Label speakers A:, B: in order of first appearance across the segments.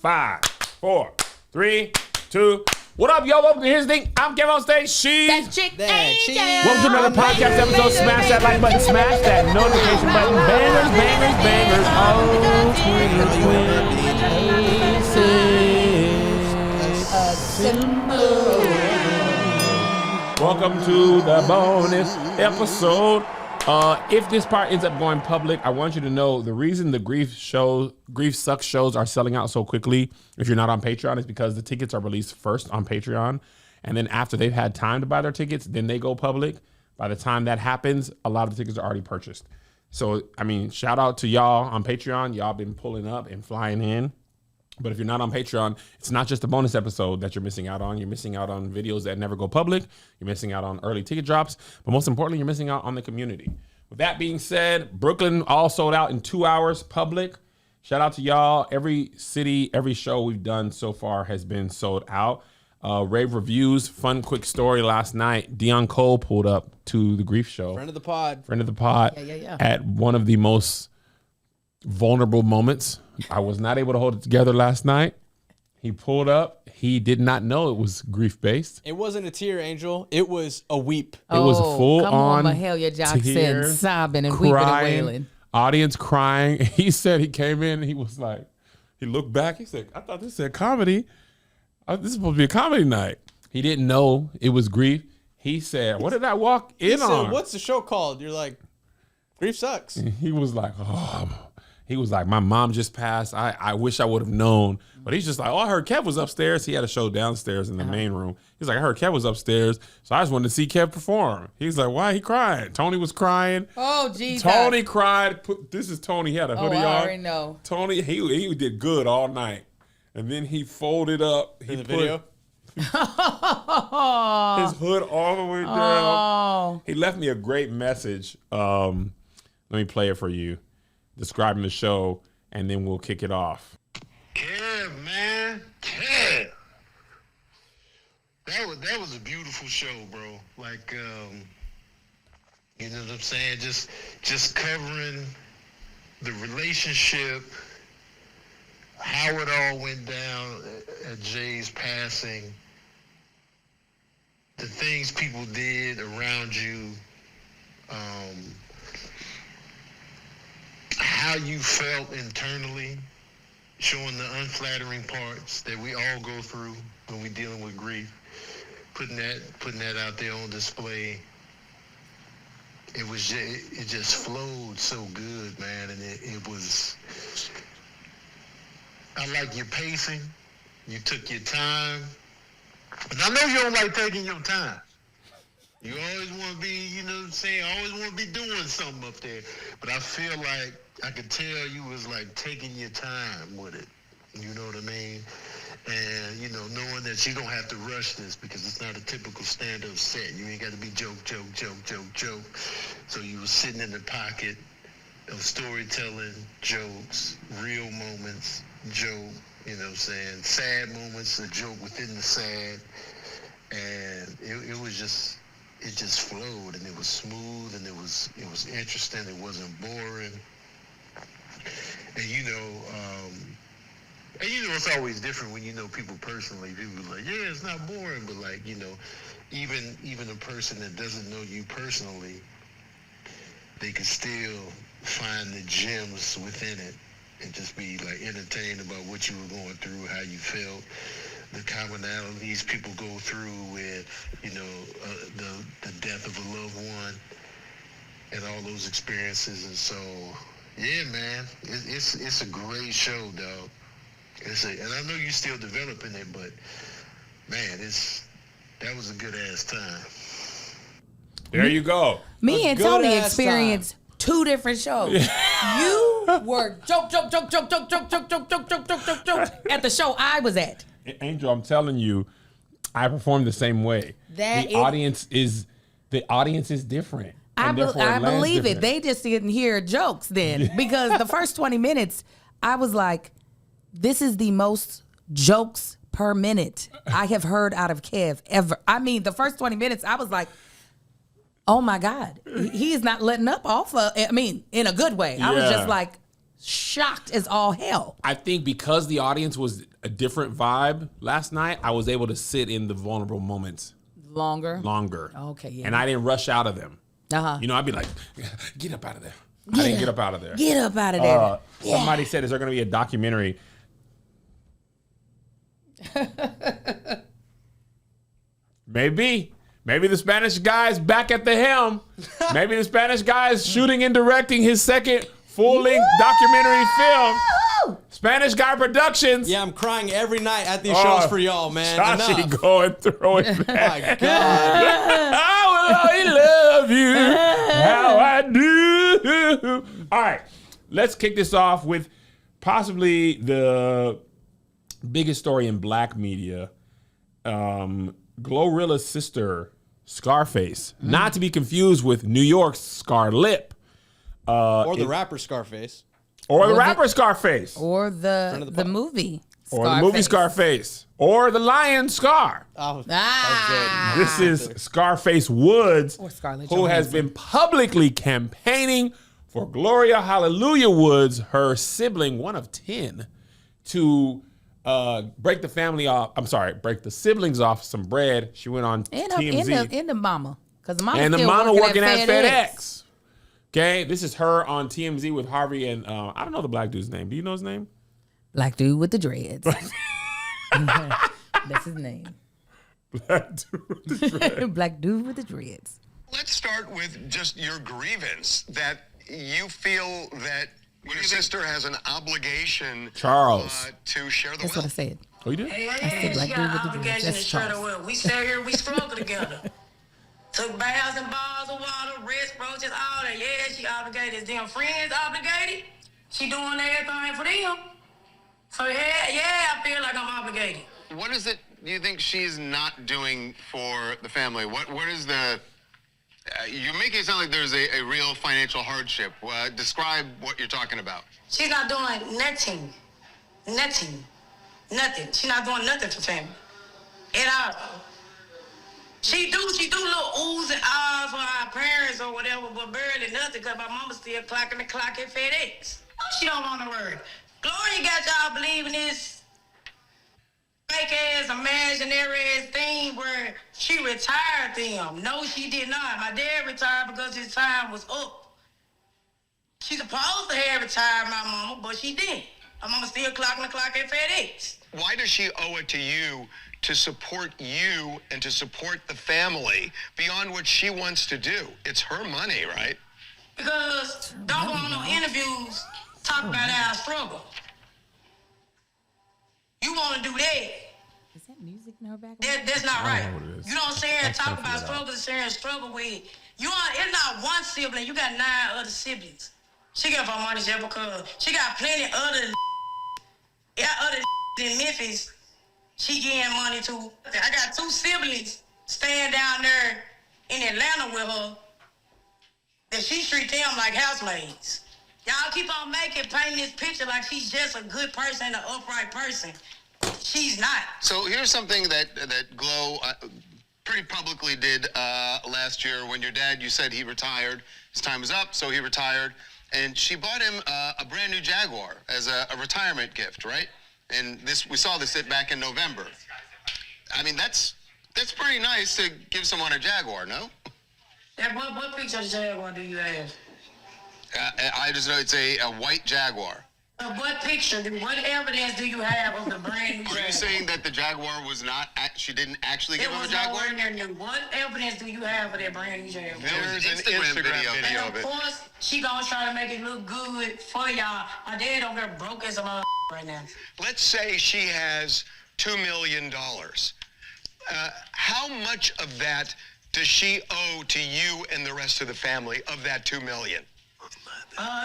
A: 5, 4, 3, 2. What up, yo? Welcome to Here's the Thing. I'm Kevin on stage. She's
B: that chick.
A: Welcome to another podcast episode. Smash that like button. Smash that notification button. Bangers, bangers, bangers. Welcome to the bonus episode. If this part ends up going public, I want you to know the reason the Grief Sucks shows are selling out so quickly, if you're not on Patreon, is because the tickets are released first on Patreon. And then after they've had time to buy their tickets, then they go public. By the time that happens, a lot of the tickets are already purchased. So, I mean, shout out to y'all on Patreon. Y'all been pulling up and flying in. But if you're not on Patreon, it's not just a bonus episode that you're missing out on. You're missing out on videos that never go public. You're missing out on early ticket drops. But most importantly, you're missing out on the community. With that being said, Brooklyn all sold out in 2 hours public. Shout out to y'all. Every city, every show we've done so far has been sold out. Rave reviews, fun quick story last night. Dion Cole pulled up to the Grief show.
C: Friend of the pod.
B: Yeah.
A: At one of the most vulnerable moments. I was not able to hold it together last night. He pulled up. He did not know it was grief-based.
C: It wasn't a tear, Angel. It was a weep.
A: It was full on
B: Mahalia Jackson
A: tears,
B: sobbing and
A: crying,
B: weeping and wailing.
A: Audience crying. He said he came in and he was like, he looked back. He said, I thought this said comedy. This is supposed to be a comedy night. He didn't know it was grief. He said, what did I walk in
C: He said,
A: on?
C: what's the show called? You're like, Grief Sucks.
A: And he was like, he was like, my mom just passed. I wish I would have known. But he's just like, I heard Kev was upstairs. He had a show downstairs in the main room. He's like, I heard Kev was upstairs. So I just wanted to see Kev perform. He's like, why he crying? Tony was crying.
B: Oh, Jesus.
A: Tony cried. This is Tony. He had a hoodie on.
B: I already know.
A: Tony, he did good all night. And then he folded up. He
C: In the
A: put
C: video?
A: his hood all the way down.
B: Oh.
A: He left me a great message. Let me play it for you, describing the show, and then we'll kick it off.
D: Kev, man. Kev. That was a beautiful show, bro. Like, you know what I'm saying? Just covering the relationship, how it all went down at Jay's passing, the things people did around you, how you felt internally, showing the unflattering parts that we all go through when we're dealing with grief, putting that out there on display. It just flowed so good, man, and it was. I like your pacing. You took your time, and I know you don't like taking your time. You always want to be, you know what I'm saying, always want to be doing something up there. But I feel like I could tell you was like taking your time with it. You know what I mean? And, you know, knowing that you don't have to rush this because it's not a typical stand-up set. You ain't got to be joke. So you were sitting in the pocket of storytelling, jokes, real moments, joke, you know what I'm saying? Sad moments, a joke within the sad. And it just flowed, and it was smooth, and it was interesting. It wasn't boring. And you know, it's always different when you know people personally. People are like, yeah, it's not boring, but like, you know, even a person that doesn't know you personally, they can still find the gems within it and just be like entertained about what you were going through, how you felt, the commonalities people go through with, you know, the death of a loved one and all those experiences. And so, yeah, man, it's a great show, dog. And I know you're still developing it, but man, that was a good ass time.
A: There you go.
B: Me and Tony experienced 2 different shows. You were joke at the show I was at.
A: Angel, I'm telling you, I performed the same way. The audience is different.
B: I believe it. They just didn't hear jokes then, because the first 20 minutes, I was like, this is the most jokes per minute I have heard out of Kev ever. I mean, the first 20 minutes, I was like, oh my God, he is not letting up off of, I mean, in a good way. I was just like, shocked as all hell.
A: I think because the audience was a different vibe last night, I was able to sit in the vulnerable moments
B: Longer.
A: longer.
B: Okay, yeah.
A: And I didn't rush out of them.
B: Uh-huh.
A: You know, I'd be like, get up out of there. I didn't get up out of there.
B: Get up out of there.
A: Somebody said, is there going to be a documentary? Maybe. Maybe the Spanish guy's back at the helm. Maybe the Spanish guy is shooting and directing his second full-length documentary film. Spanish Guy Productions.
C: Yeah, I'm crying every night at these shows for y'all, man.
A: Chachi
C: Enough.
A: going throw it
C: My
A: back.
C: God.
A: I will love you how I do. All right, let's kick this off with possibly the biggest story in black media. Glorilla's sister, Scarface, not to be confused with New York's Scarlip.
C: Or the rapper Scarface.
A: Or the rapper Scarface.
B: Or the movie.
A: Or the movie Scarface. Or the lion Scar.
C: Oh,
A: This is Scarface Woods,
B: Or Scarlett
A: who has
B: Johansson.
A: been publicly campaigning for Gloria Hallelujah Woods, her sibling, one of 10, to break the family off. I'm sorry, break the siblings off some bread. She went on TMZ.
B: And the mama. Because the mama
A: And the
B: still
A: mama working
B: at
A: at FedEx. Okay, this is her on TMZ with Harvey and I don't know the black dude's name. Do you know his name?
B: Black dude with the dreads. That's his name.
A: Black dude with the dread.
B: Black dude with the dreads.
E: Let's start with just your grievance that you feel that your sister has an obligation
A: Charles.
E: to share the
B: That's what I
E: wealth.
B: said.
A: Oh, you did?
B: said black
F: She
B: dude
F: got
B: with the dreads.
F: obligation
B: That's
F: to share the
B: Charles.
F: wealth. We sat here, we struggled together. Took baths and bars of water, wrist roaches, all that. Yeah, she obligated. Is them friends obligated? She doing everything for them. So yeah, I feel like I'm obligated.
E: What is it you think she's not doing for the family? What is the... you're making it sound like there's a real financial hardship. Describe what you're talking about.
F: She's not doing nothing. Nothing. She's not doing nothing for family. At all. She do little oohs and ahs for our parents or whatever, but barely nothing because my mama still clocking the clock at FedEx. No, she don't want to work. Gloria got y'all believing this fake ass, imaginary ass thing where she retired them. No, she did not. My dad retired because his time was up. She's supposed to have retired my mama, but she didn't. My mama still clocking the clock at FedEx.
E: Why does she owe it to you to support you and to support the family beyond what she wants to do? It's her money, right?
F: Because don't go on no interviews talk about our struggle. You want to do that?
B: Is that music in her background?
F: That's not right.
A: know what it is.
F: You don't sit here and
A: I
F: talk
A: can't
F: about
A: figure it out.
F: struggles, sit here and struggle with. It's not one sibling. You got 9 other siblings. She got her money just because she got plenty other in Memphis. She getting money to. I got 2 siblings staying down there in Atlanta with her. That she treat them like housemaids. Y'all keep on painting this picture like she's just a good person and an upright person. She's not.
E: So here's something that Glow pretty publicly did last year when your dad, you said he retired. His time was up, so he retired. And she bought him a brand new Jaguar as a retirement gift, right? And we saw this back in November. I mean, that's pretty nice to give someone a Jaguar, no?
F: What picture of the Jaguar do you have?
E: I just know it's a white Jaguar.
F: What evidence do you have of the brand new
E: Are
F: Jaguar?
E: you saying that the Jaguar was not, she didn't actually give
F: It
E: him a
F: was
E: Jaguar?
F: nowhere near new. What evidence do you have of that brand new Jaguar?
E: There's an Instagram video
F: And
E: of
F: of
E: it.
F: course, she gonna try to make it look good for y'all. My dad over there broke as a mother right now.
E: Let's say she has $2 million. How much of that does she owe to you and the rest of the family of that $2 million?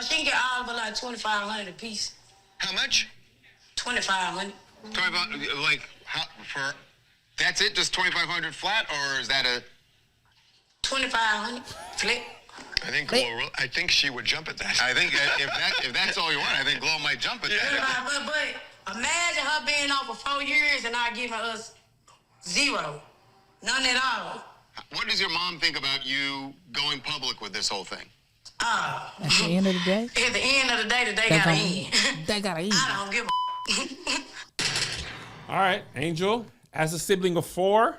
F: She can get all of it like $2,500 a piece.
E: How much?
F: $2,500.
E: Talk about that's it, just $2,500 flat, or is that a?
F: $2,500 flip.
E: I think she would jump at that. I think if that's all you want, I think Glow might jump at that.
F: But imagine her being on for 4 years and not giving us zero, none at all.
E: What does your mom think about you going public with this whole thing?
B: At the end of the day?
F: At the end of the day, the day gotta end.
B: They gotta eat.
F: I don't give a
A: All right, Angel, as a sibling of 4,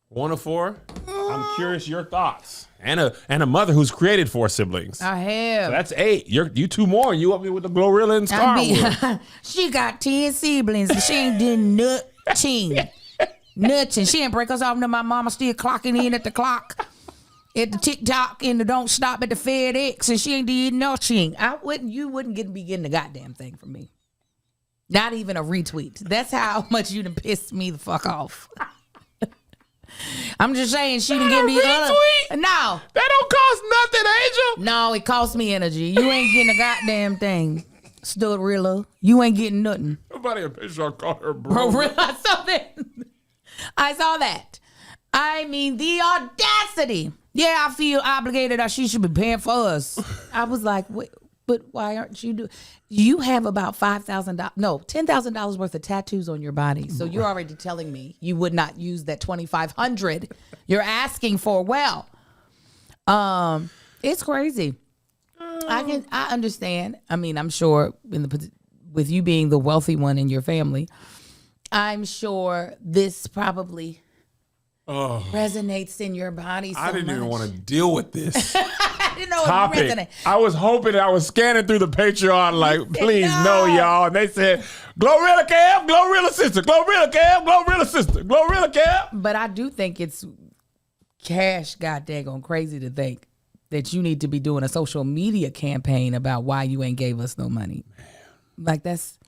A: 1 of 4, I'm curious your thoughts. And a mother who's created 4 siblings.
B: I have.
A: So that's 8. You 2 more, and you up me with the Glorilla and Star Wars.
B: She got 10 siblings, and she ain't doing nothing. Nothing. She ain't break us off. No, my mama still clocking in at the clock. At the TikTok and the don't stop at the FedEx, and she ain't did nothing. You wouldn't be getting the goddamn thing from me. Not even a retweet. That's how much you done pissed me the fuck off. I'm just saying she didn't give me
A: retweet?
B: No.
A: That don't cost nothing, Angel.
B: No, it costs me energy. You ain't getting a goddamn thing. Glorilla. You ain't getting nothing.
A: Nobody a picture I call her bro.
B: I saw that. I mean, the audacity. Yeah, I feel obligated that she should be paying for us. I was like, wait, but why aren't you doing? You have about $10,000 worth of tattoos on your body. So you're already telling me you would not use that $2,500 you're asking for. Well, it's crazy. I understand. I mean, I'm sure with you being the wealthy one in your family, I'm sure this probably resonates in your body so
A: I didn't even
B: much.
A: want to deal with this
B: I didn't know
A: topic.
B: it resonated.
A: I was hoping I was scanning through the Patreon like, please no, y'all. And they said, Glorilla Cab, Glorilla sister, Glorilla Cab, Glorilla sister, Glorilla Cab.
B: But I do think it's cash goddamn crazy to think that you need to be doing a social media campaign about why you ain't gave us no money. Like that's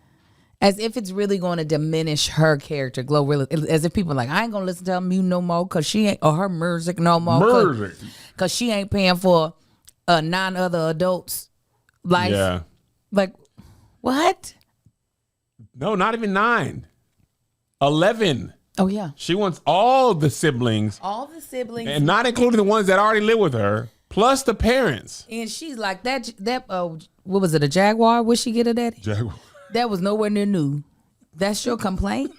B: as if it's really going to diminish her character, Glorilla. As if people are like, I ain't gonna listen to her music no more because she ain't, or her music no more because she ain't paying for 9 other adults' life.
A: Yeah.
B: Like, what?
A: No, not even 9. 11.
B: Oh yeah,
A: She wants all the siblings,
B: all the siblings,
A: and not including the ones that already live with her, plus the parents.
B: and she's like that. What was it? A Jaguar? Would she get a daddy?
A: Jaguar.
B: That was nowhere near new. That's your complaint?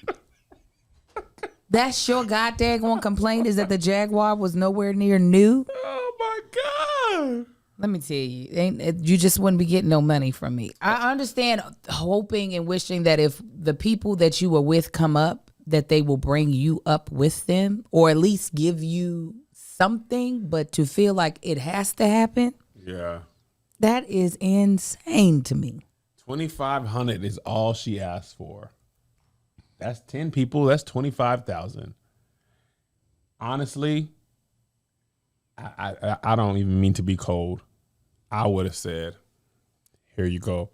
B: That's your goddamn complaint is that the Jaguar was nowhere near new?
A: Oh my God.
B: Let me tell you, you just wouldn't be getting no money from me. I understand hoping and wishing that if the people that you were with come up, that they will bring you up with them or at least give you something, but to feel like it has to happen,
A: Yeah.
B: that is insane to me.
A: $2,500 is all she asked for. That's 10 people. That's 25,000. Honestly, I don't even mean to be cold. I would have said, "Here you go.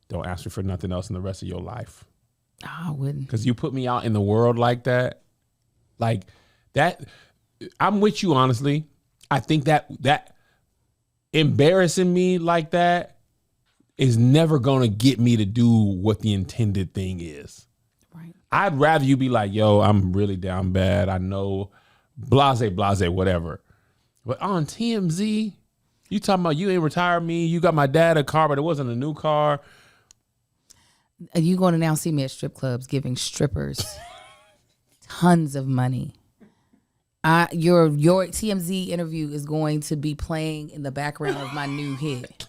A: Don't ask me for nothing else in the rest of your life."
B: I wouldn't.
A: Because you put me out in the world like that. I'm with you, honestly. I think that embarrassing me like that is never going to get me to do what the intended thing is.
B: Right.
A: I'd rather you be like, yo, I'm really down bad. I know, blase, whatever. But on TMZ, you talking about you ain't retired me. You got my dad a car, but it wasn't a new car.
B: Are you going to now see me at strip clubs giving strippers tons of money? Your TMZ interview is going to be playing in the background of my new hit.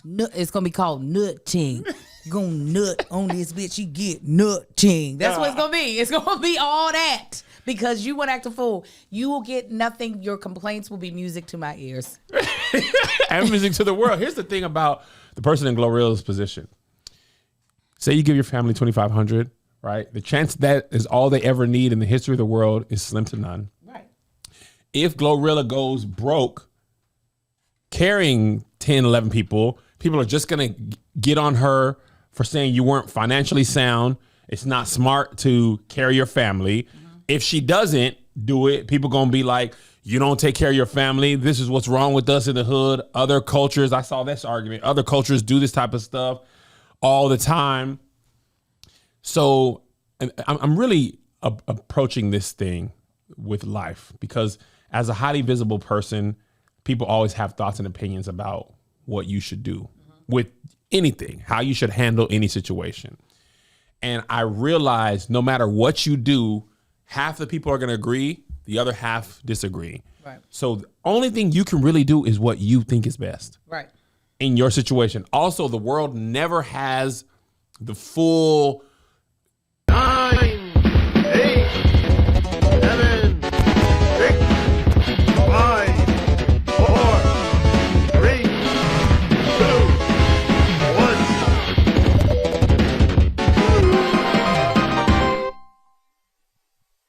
B: It's going to be called Nutting. Gonna nut on this bitch, you get nutting. That's what it's going to be. It's going to be all that. Because you won't act a fool. You will get nothing. Your complaints will be music to my ears.
A: And music to the world. Here's the thing about the person in Glorilla's position. Say you give your family $2,500, right? The chance that is all they ever need in the history of the world is slim to none.
B: Right.
A: If Glorilla goes broke carrying 10, 11 people are just going to get on her for saying you weren't financially sound. It's not smart to carry your family. Mm-hmm. If she doesn't do it, people going to be like, you don't take care of your family. This is what's wrong with us in the hood. Other cultures, I saw this argument. Other cultures do this type of stuff all the time. So I'm really approaching this thing with life because as a highly visible person, people always have thoughts and opinions about what you should do with anything, how you should handle any situation. And I realized no matter what you do, half the people are going to agree, the other half disagree.
B: Right.
A: So the only thing you can really do is what you think is best.
B: Right.
A: In your situation. Also, the world never has the full